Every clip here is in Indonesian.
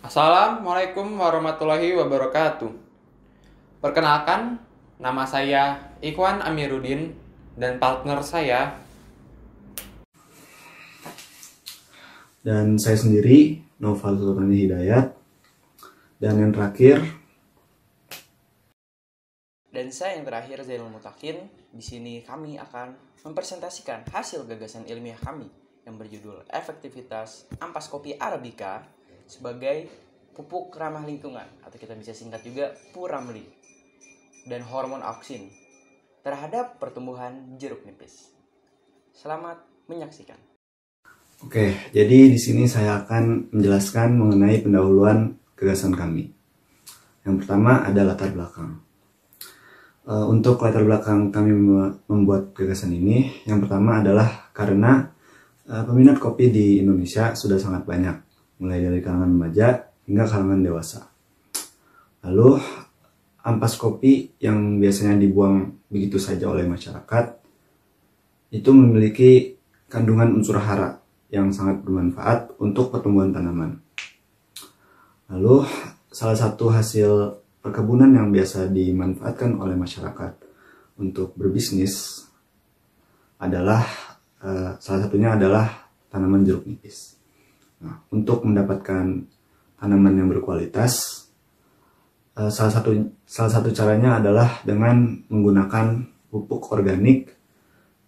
Assalamualaikum warahmatullahi wabarakatuh. Perkenalkan, nama saya Ikhwan Amiruddin dan partner saya. Dan saya sendiri, Noval Sultani Hidayat. Dan yang terakhir, Dan saya yang terakhir, Zainul Mutakin. Di sini kami akan mempresentasikan hasil gagasan ilmiah kami yang berjudul Efektivitas Ampas Kopi Arabica sebagai pupuk ramah lingkungan, atau kita bisa singkat juga Puramli, dan hormon auksin terhadap pertumbuhan jeruk nipis. Selamat menyaksikan. oke, jadi di sini saya akan menjelaskan mengenai pendahuluan gagasan kami. Yang pertama ada latar belakang. Untuk latar belakang kami membuat gagasan ini, yang pertama adalah karena peminat kopi di Indonesia sudah sangat banyak, mulai dari kalangan remaja hingga kalangan dewasa. Lalu, ampas kopi yang biasanya dibuang begitu saja oleh masyarakat, itu memiliki kandungan unsur hara yang sangat bermanfaat untuk pertumbuhan tanaman. Lalu, salah satu hasil perkebunan yang biasa dimanfaatkan oleh masyarakat untuk berbisnis adalah salah satunya adalah tanaman jeruk nipis. Nah, untuk mendapatkan tanaman yang berkualitas, salah satu caranya adalah dengan menggunakan pupuk organik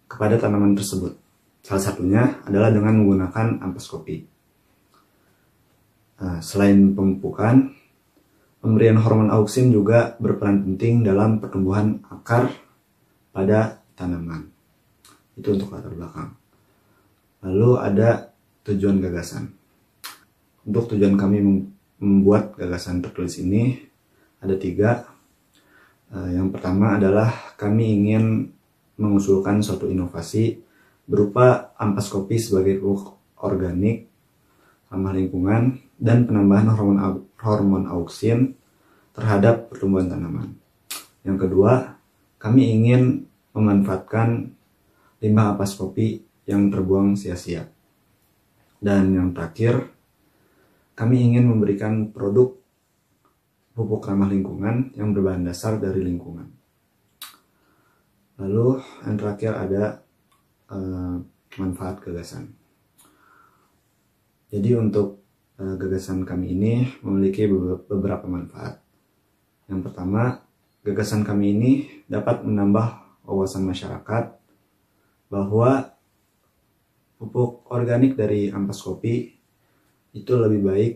kepada tanaman tersebut. Salah satunya adalah dengan menggunakan ampas kopi. Selain pemupukan, pemberian hormon auksin juga berperan penting dalam pertumbuhan akar pada tanaman. Itu untuk latar belakang. Lalu ada tujuan gagasan. Untuk tujuan kami membuat gagasan tertulis ini ada 3. Yang pertama adalah kami ingin mengusulkan suatu inovasi berupa ampas kopi sebagai pupuk organik ramah lingkungan dan penambahan hormon auksin terhadap pertumbuhan tanaman. Yang kedua, kami ingin memanfaatkan limbah ampas kopi yang terbuang sia-sia. Dan yang terakhir, kami ingin memberikan produk pupuk ramah lingkungan yang berbahan dasar dari lingkungan. Lalu yang terakhir ada manfaat gagasan. Jadi untuk gagasan kami ini memiliki beberapa manfaat. Yang pertama, gagasan kami ini dapat menambah wawasan masyarakat bahwa pupuk organik dari ampas kopi itu lebih baik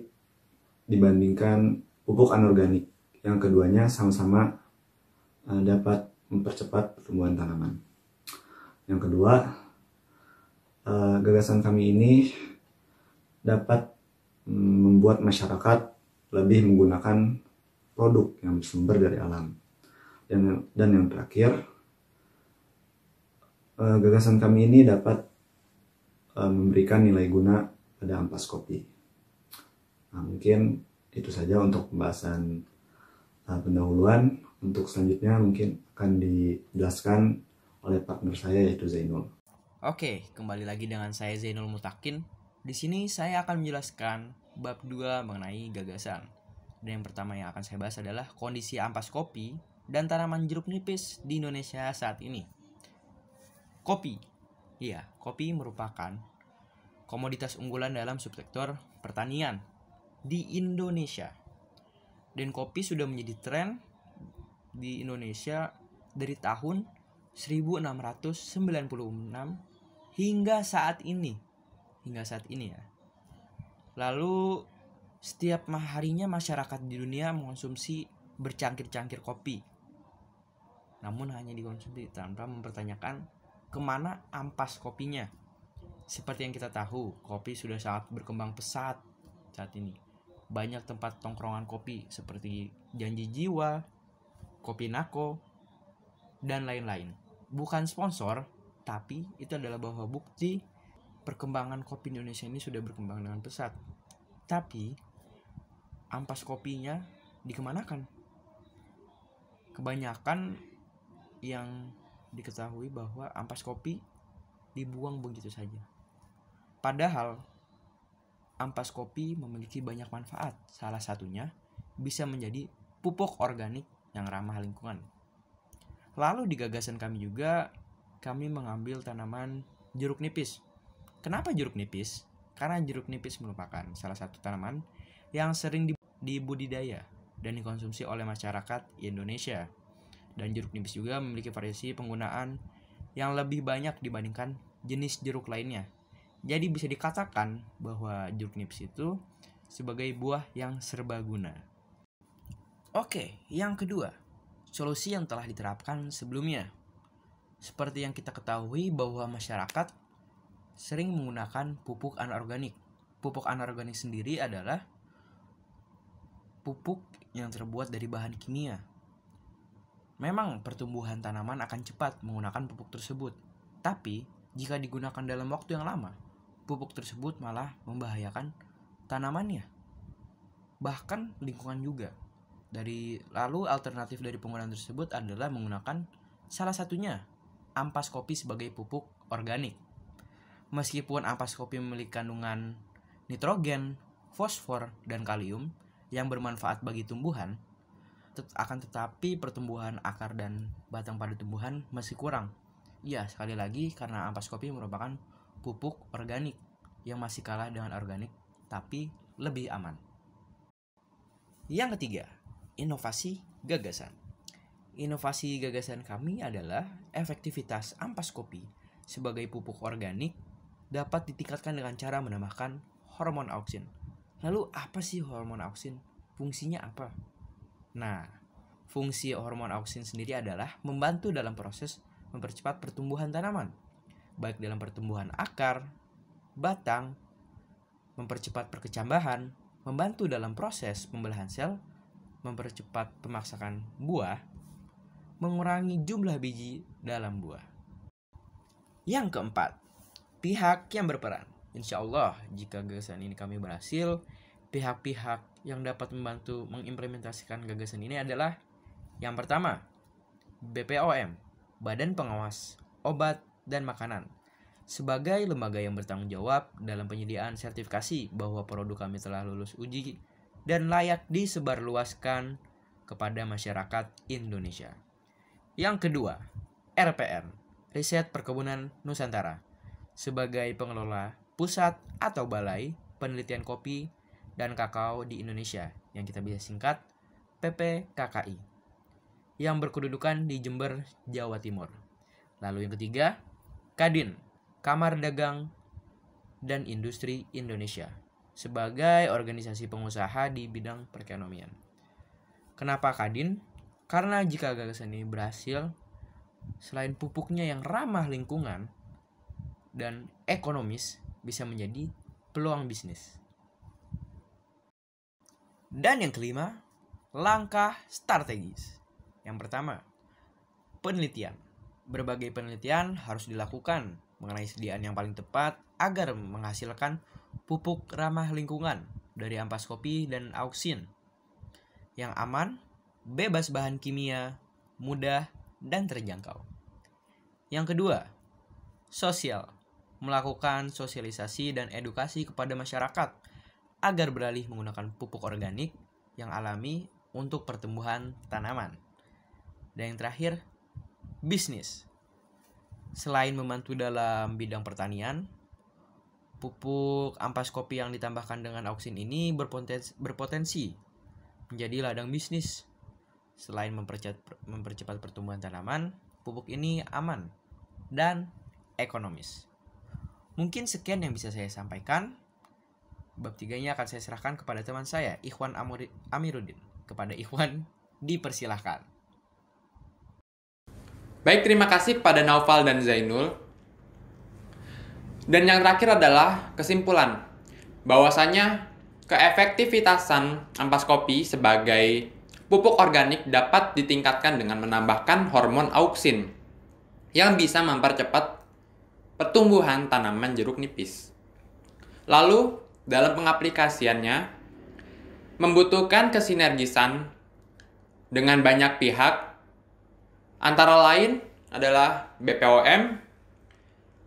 dibandingkan pupuk anorganik. Yang keduanya sama-sama dapat mempercepat pertumbuhan tanaman. Yang kedua, gagasan kami ini dapat membuat masyarakat lebih menggunakan produk yang bersumber dari alam. Dan yang terakhir, gagasan kami ini dapat memberikan nilai guna pada ampas kopi. Nah, mungkin itu saja untuk pembahasan pendahuluan. Untuk selanjutnya mungkin akan dijelaskan oleh partner saya yaitu Zainul. Oke, kembali lagi dengan saya Zainul Mutakin. Di sini saya akan menjelaskan bab 2 mengenai gagasan. Dan yang pertama yang akan saya bahas adalah kondisi ampas kopi dan tanaman jeruk nipis di Indonesia saat ini. Kopi. Iya, kopi merupakan komoditas unggulan dalam subsektor pertanian di Indonesia. Dan kopi sudah menjadi tren di Indonesia dari tahun 1696 hingga saat ini. Ya. Lalu setiap harinya masyarakat di dunia mengonsumsi bercangkir-cangkir kopi. Namun hanya dikonsumsi tanpa mempertanyakan kemana ampas kopinya. Seperti yang kita tahu, kopi sudah sangat berkembang pesat saat ini. Banyak tempat tongkrongan kopi seperti Janji Jiwa, Kopi Nako, dan lain-lain. Bukan sponsor, tapi itu adalah bahwa bukti perkembangan kopi Indonesia ini sudah berkembang dengan pesat. Tapi ampas kopinya dikemanakan? Kebanyakan yang diketahui bahwa ampas kopi dibuang begitu saja. Padahal ampas kopi memiliki banyak manfaat. Salah satunya bisa menjadi pupuk organik yang ramah lingkungan. Lalu di gagasan kami juga, kami mengambil tanaman jeruk nipis. Kenapa jeruk nipis? Karena jeruk nipis merupakan salah satu tanaman yang sering dibudidaya dan dikonsumsi oleh masyarakat Indonesia. Dan jeruk nipis juga memiliki variasi penggunaan yang lebih banyak dibandingkan jenis jeruk lainnya. Jadi bisa dikatakan bahwa jeruk nipis itu sebagai buah yang serbaguna. Oke, yang kedua, solusi yang telah diterapkan sebelumnya. Seperti yang kita ketahui bahwa masyarakat sering menggunakan pupuk anorganik. Pupuk anorganik sendiri adalah pupuk yang terbuat dari bahan kimia. Memang pertumbuhan tanaman akan cepat menggunakan pupuk tersebut. Tapi, jika digunakan dalam waktu yang lama, pupuk tersebut malah membahayakan tanamannya. Bahkan lingkungan juga. Lalu alternatif dari penggunaan tersebut adalah menggunakan salah satunya ampas kopi sebagai pupuk organik. Meskipun ampas kopi memiliki kandungan nitrogen, fosfor, dan kalium yang bermanfaat bagi tumbuhan, akan tetapi pertumbuhan akar dan batang pada tumbuhan masih kurang. Ya, sekali lagi karena ampas kopi merupakan pupuk organik yang masih kalah dengan organik tapi lebih aman. Yang ketiga, inovasi gagasan. Inovasi gagasan kami adalah efektivitas ampas kopi sebagai pupuk organik dapat ditingkatkan dengan cara menambahkan hormon auksin. Lalu apa sih hormon auksin? Fungsinya apa? Nah, fungsi hormon auksin sendiri adalah membantu dalam proses mempercepat pertumbuhan tanaman, baik dalam pertumbuhan akar, batang, mempercepat perkecambahan, membantu dalam proses pembelahan sel, mempercepat pemasakan buah, mengurangi jumlah biji dalam buah. Yang keempat, pihak yang berperan. Insya Allah, jika gagasan ini kami berhasil, pihak-pihak yang dapat membantu mengimplementasikan gagasan ini adalah yang pertama, BPOM, Badan Pengawas Obat dan Makanan, sebagai lembaga yang bertanggung jawab dalam penyediaan sertifikasi bahwa produk kami telah lulus uji dan layak disebarluaskan kepada masyarakat Indonesia. Yang kedua, RPN, Riset Perkebunan Nusantara, sebagai pengelola pusat atau balai penelitian kopi dan kakao di Indonesia, yang kita bisa singkat PPKKI, yang berkedudukan di Jember, Jawa Timur. Lalu yang ketiga, Kadin, Kamar Dagang dan Industri Indonesia, sebagai organisasi pengusaha di bidang perekonomian. Kenapa Kadin? Karena jika gagasan ini berhasil, selain pupuknya yang ramah lingkungan dan ekonomis, bisa menjadi peluang bisnis. Dan yang kelima, langkah strategis. Yang pertama, penelitian. Berbagai penelitian harus dilakukan mengenai sediaan yang paling tepat agar menghasilkan pupuk ramah lingkungan dari ampas kopi dan auksin yang aman, bebas bahan kimia, mudah, dan terjangkau. Yang kedua, sosial. Melakukan sosialisasi dan edukasi kepada masyarakat agar beralih menggunakan pupuk organik yang alami untuk pertumbuhan tanaman. Dan yang terakhir, bisnis. Selain membantu dalam bidang pertanian, pupuk ampas kopi yang ditambahkan dengan auksin ini berpotensi menjadi ladang bisnis. Selain mempercepat pertumbuhan tanaman, pupuk ini aman dan ekonomis. Mungkin sekian yang bisa saya sampaikan. Bab 3-nya akan saya serahkan kepada teman saya, Ikhwan Amiruddin. Kepada Ikhwan, dipersilahkan. Baik, terima kasih kepada Naufal dan Zainul. Dan yang terakhir adalah kesimpulan. Bahwasanya keefektivitasan ampas kopi sebagai pupuk organik dapat ditingkatkan dengan menambahkan hormon auksin yang bisa mempercepat pertumbuhan tanaman jeruk nipis. Lalu, dalam pengaplikasiannya, membutuhkan kesinergisan dengan banyak pihak, antara lain adalah BPOM,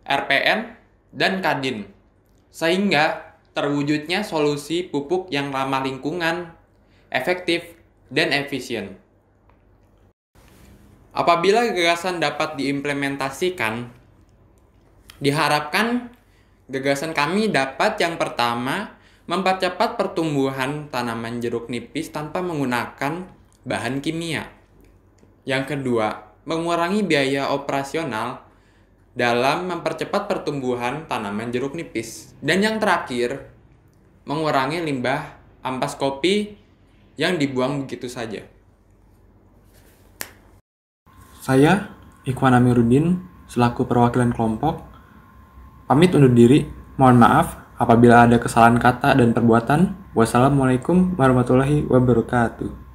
RPN, dan Kadin. Sehingga terwujudnya solusi pupuk yang ramah lingkungan, efektif, dan efisien. Apabila gagasan dapat diimplementasikan, diharapkan gagasan kami dapat yang pertama mempercepat pertumbuhan tanaman jeruk nipis tanpa menggunakan bahan kimia. Yang kedua, mengurangi biaya operasional dalam mempercepat pertumbuhan tanaman jeruk nipis. Dan yang terakhir, mengurangi limbah ampas kopi yang dibuang begitu saja. Saya, Ikhwan Amiruddin, selaku perwakilan kelompok, pamit undur diri. Mohon maaf apabila ada kesalahan kata dan perbuatan. Wassalamualaikum warahmatullahi wabarakatuh.